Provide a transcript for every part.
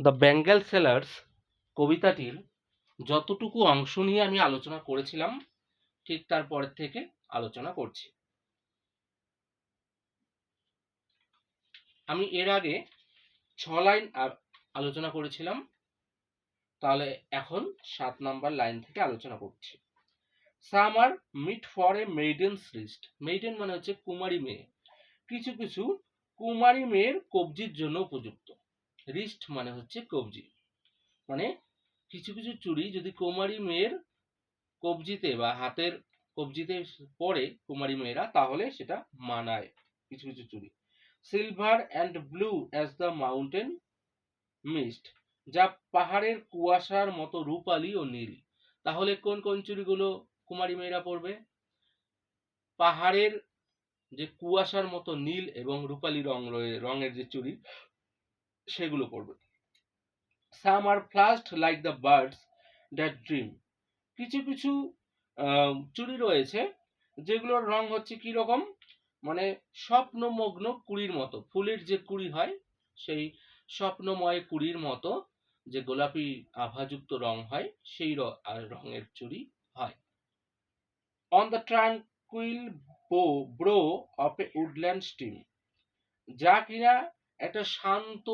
The Bengal sellers কবিতাটির যতটুকু অংশ নিয়ে আমি আলোচনা করেছিলাম ঠিক তার পরের থেকে আলোচনা করছি। আমি এর আগে 6 লাইন আলোচনা করেছিলাম, তাহলে এখন 7 নাম্বার লাইন থেকে আলোচনা করছি। Some are meet for a maidens wrist. Maiden মানে হচ্ছে কুমারী মেয়ে। কিছু কিছু কুমারী মেয়ের কবজির জন্য উপযুক্ত। রিস্ট মানে হচ্ছে কবজি, মানে কিছু কিছু চুড়ি যদি কুমারী মেয়ের কবজিতে বা হাতের কবজিতে পড়ে কুমারী মেয়েরা, তাহলে সেটা মানায় কিছু কিছু চুড়ি। Silver and blue as the mountain mist, যা পাহাড়ের কুয়াশার মতো রূপালী ও নীল। তাহলে কোন কোন চুড়িগুলো কুমারী মেয়েরা পরবে? পাহাড়ের যে কুয়াশার মতো নীল এবং রূপালী রঙের যে চুড়ি, সেগুলো পরবে। Some are flushed like the birds that dream. কিছু কিছু চুড়ি রয়েছে যেগুলোর রং হচ্ছে কি রকম, মানে স্বপ্নমগ্ন কুড়ির মতো, ফুলের যে কুড়ি হয় সেই স্বপ্নময় কুড়ির মতো যে গোলাপি আভাযুক্ত রং হয় সেই রঙের চুড়ি হয়। On the tranquil bro of A woodland stream, যা কিনা একটা শান্ত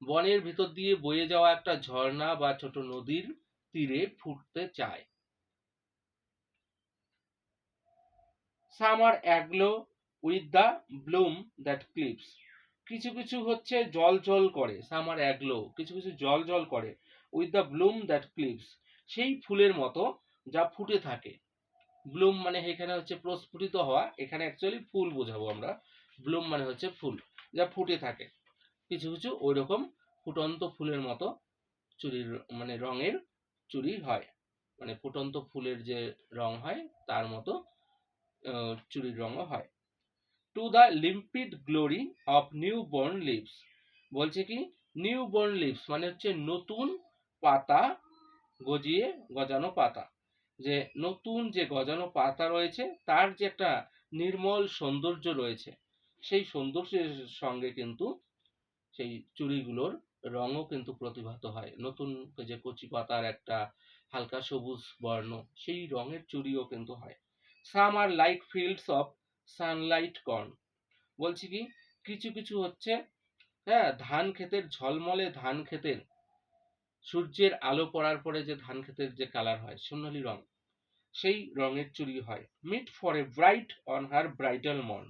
বনের ভিতর দিয়ে বয়ে যাওয়া একটা ঝর্ণা বা ছোট নদীর তীরে ফুটতে চায়। Some are aglow with the bloom that cleaves. কিছু কিছু হচ্ছে জল জল করে, সামার অ্যাগ্লো কিছু কিছু জল জল করে, with the bloom that clips সেই ফুলের মতো যা ফুটে থাকে। ব্লুম মানে এখানে হচ্ছে প্রস্ফুটিত হওয়া, এখানে অ্যাকচুয়ালি ফুল বোঝাবো আমরা। ব্লুম মানে হচ্ছে ফুল যা ফুটে থাকে। কিছু কিছু ওই রকম ফুটন্ত ফুলের মতো চুড়ির মানে রঙের চুড়ি হয়, মানে ফুটন্ত ফুলের যে রং হয় তার মতো চুড়ির রঙও হয়। To the limpid glory of new born leaves, বলছে কি নিউ বর্ন লিভস মানে হচ্ছে নতুন পাতা, গজিয়ে গজানো পাতা, যে নতুন যে গজানো পাতা রয়েছে তার যে একটা নির্মল সৌন্দর্য রয়েছে, সেই সৌন্দর্যের সঙ্গে কিন্তু সেই চুড়িগুলোর রঙও কিন্তু প্রতিভাত হয়। নতুন যে কচি পাতার একটা হালকা সবুজ বর্ণ, সেই রঙের চুড়িও কিন্তু হয়। Some are like fields of sunlight corn, বলছি কি কিছু কিছু হচ্ছে হ্যাঁ ধান ক্ষেতের, ঝলমলে ধান ক্ষেতের সূর্যের আলো পড়ার পরে যে ধান ক্ষেতের যে কালার হয় সোনালী রং, সেই রঙের চুড়ি হয়। Meet for a bright on her bridal morn,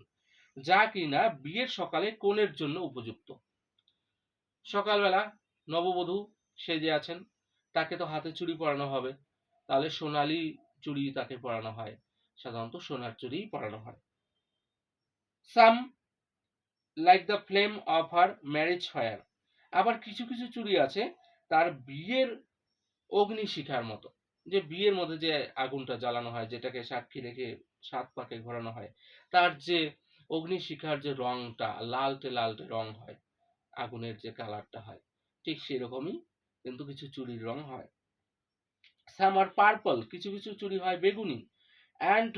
যা কিনা বিয়ের সকালে কনের জন্য উপযুক্ত। সকালবেলা নববধূ সেজে আছেন, তাকে তো হাতে চুড়ি পরানো হবে, তাহলে সোনালী চুড়ি তাকে পরানো হয়, সাধারণত সোনার চুড়িই পরানো হয়। সাম like the flame of her marriage fire, আবার কিছু কিছু চুড়ি আছে তার বিয়ের অগ্নিশিখার মতো, যে বিয়ের মধ্যে যে আগুনটা জ্বালানো হয়, যেটাকে সাক্ষী রেখে 7 পাকে ঘোরানো হয়, তার যে অগ্নিশিখার যে রংটা লালটে লালটে রং হয়, আগুনের যে কালারটা হয়, ঠিক সেরকমই কিন্তু কিছু চুড়ির রং হয়। সামার পার্পল, কিছু কিছু চুড়ি হয় বেগুনি, অ্যান্ড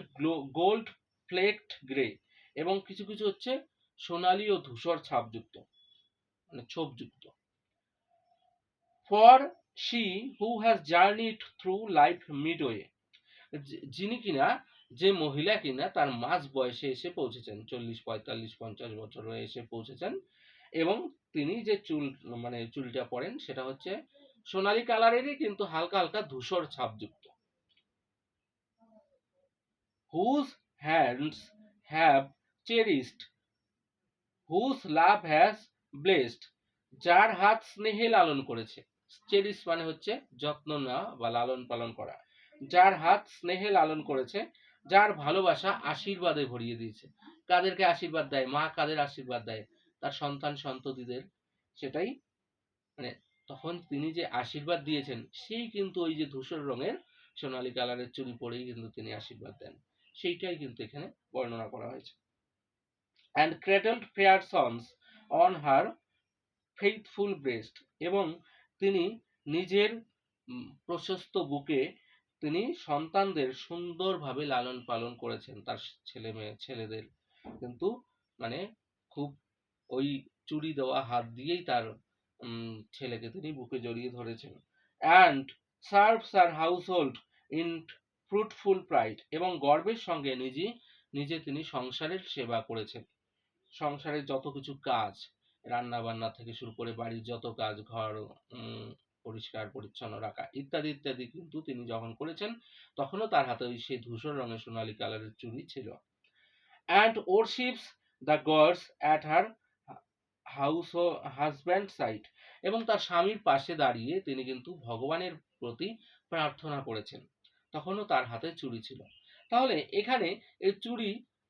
গোল্ড ফ্লেকড গ্রে, এবং কিছু কিছু হচ্ছে সোনালী ও ধূসর ছাপযুক্ত, মানে ছোপযুক্ত। For she who has journeyed through life midway, যিনি কিনা যে মহিলা কিনা তার মাঝ বয়সে এসে পৌঁছেছেন, 40, 45, 50 বছর হয়ে এসে পৌঁছেছেন, এবং তিনি যে চুল মানে চুলটা পরেন সেটা হচ্ছে সোনালী কালারেরই কিন্তু হালকা হালকা ধূসর ছাপযুক্ত। Whose hands have cherished, whose love has blessed, যার হাত স্নেহে লালন করেছে। চেরিশ মানে হচ্ছে যত্ন নেওয়া বা লালন পালন করা। যার হাত স্নেহে লালন করেছে, যার ভালোবাসা আশীর্বাদে ভরিয়ে দিয়েছে। কাদেরকে আশীর্বাদ দেয়? মা কাদের আশীর্বাদ দেয়? তার সন্তান সন্ততিদের। সেটাই মানে তখন তিনি যে আশীর্বাদ দিয়েছেন সেই কিন্তু ওই যে ধূসর রঙের সোনালী কালারের চুড়ি পরেই কিন্তু তিনি আশীর্বাদ দেন, সেইটাই কিন্তু এখানে বর্ণনা করা হয়েছে। and cradled fair sons on her faithful breast, এবং তিনি নিজের প্রশস্ত বুকে তিনি সন্তানদের সুন্দরভাবে লালন পালন করেছেন, তার ছেলেদের কিন্তু মানে খুব ওই চুড়ি দেওয়া হাত দিয়েই তার ছেলেকে তিনি বুকে জড়িয়ে ধরেছেন। And serves her household in fruitful pride, এবং গর্বের সঙ্গে নিজে তিনি সংসারের সেবা করেছেন। সংসারের যত কিছু কাজ, রান্না বান্না থেকে শুরু করে বাড়ির যত কাজ, ঘর পরিষ্কার পরিচ্ছন্ন রাখা ইত্যাদি ইত্যাদি কিন্তু তিনি যখন করেছেন, তখনও তার হাতে ওই সেই ধূসর রঙের সোনালী কালারের চুড়ি ছিল। And worships the gods at her house husband side, এবং তার স্বামীর পাশে দাঁড়িয়ে তিনি কিন্তু ভগবানের প্রতি প্রার্থনা করেছেন, তখনও তার হাতে চুড়ি ছিল। তাহলে এখানে এই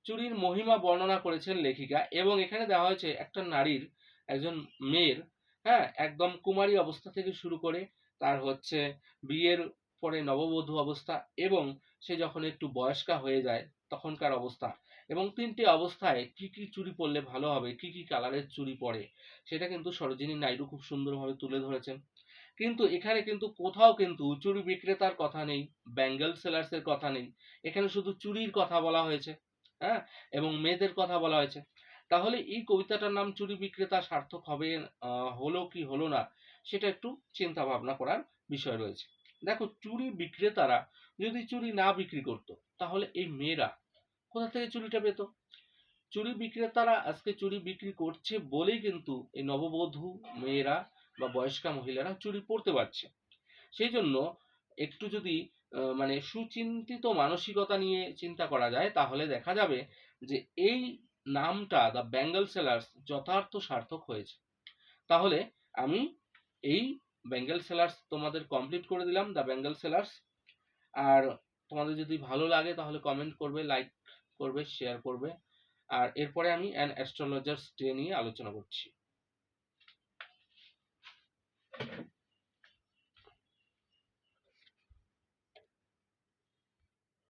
চুড়ির মহিমা বর্ণনা করেছেন লেখিকা, এবং এখানে দেওয়া হয়েছে একটা নারীর, একজন মেয়ের, হ্যাঁ, একদম কুমারী অবস্থা থেকে শুরু করে তার হচ্ছে বিয়ের পরে নববধূ অবস্থা, এবং সে যখন একটু বয়স্কা হয়ে যায় তখনকার অবস্থা, এবং তিনটি অবস্থায় কি কি চুড়ি পরলে ভালো হবে, কি কি কালারের চুড়ি পরে, সেটা কিন্তু সরোজিনী নাইডু খুব সুন্দরভাবে তুলে ধরেছেন। কিন্তু এখানে কিন্তু কোথাও কিন্তু চুড়ি বিক্রেতার কথা নেই, ব্যাঙ্গেল সেলার্স এর কথা নেই, এখানে শুধু চুড়ির কথা বলা হয়েছে, হ্যাঁ, এবং মেয়েদের কথা বলা হয়েছে। তাহলে এই কবিতাটার নাম চুড়ি বিক্রেতা সার্থক হবে হলো কি হলো না, সেটা একটু চিন্তা ভাবনা করার বিষয় রয়েছে। দেখো, চুড়ি বিক্রেতারা যদি চুড়ি না বিক্রি করতো, তাহলে এই মেয়েরা কোথা থেকে চুড়িটা পেত? চুড়ি বিক্রেতারা আজকে চুড়ি বিক্রি করছে বলেই কিন্তু এই নববধূ মেয়েরা বা বয়স্কা মহিলারা চুড়ি পরতে পারছে। সেই জন্য একটু যদি মানে সুচিন্তিত মানসিকতা নিয়ে চিন্তা করা যায়, তাহলে দেখা যাবে যে এই নামটা দ্য ব্যাঙ্গল সেলার্স যথার্থ সার্থক হয়েছে। তাহলে আমি এই ব্যাঙ্গল সেলার্স তোমাদের কমপ্লিট করে দিলাম, দ্য ব্যাঙ্গল সেলার্স। আর তোমাদের যদি ভালো লাগে তাহলে কমেন্ট করবে, লাইক করবে, শেয়ার করবে। আর এরপরে আমি অ্যান অ্যাস্ট্রোলজার্স ডে নিয়ে আলোচনা করছি।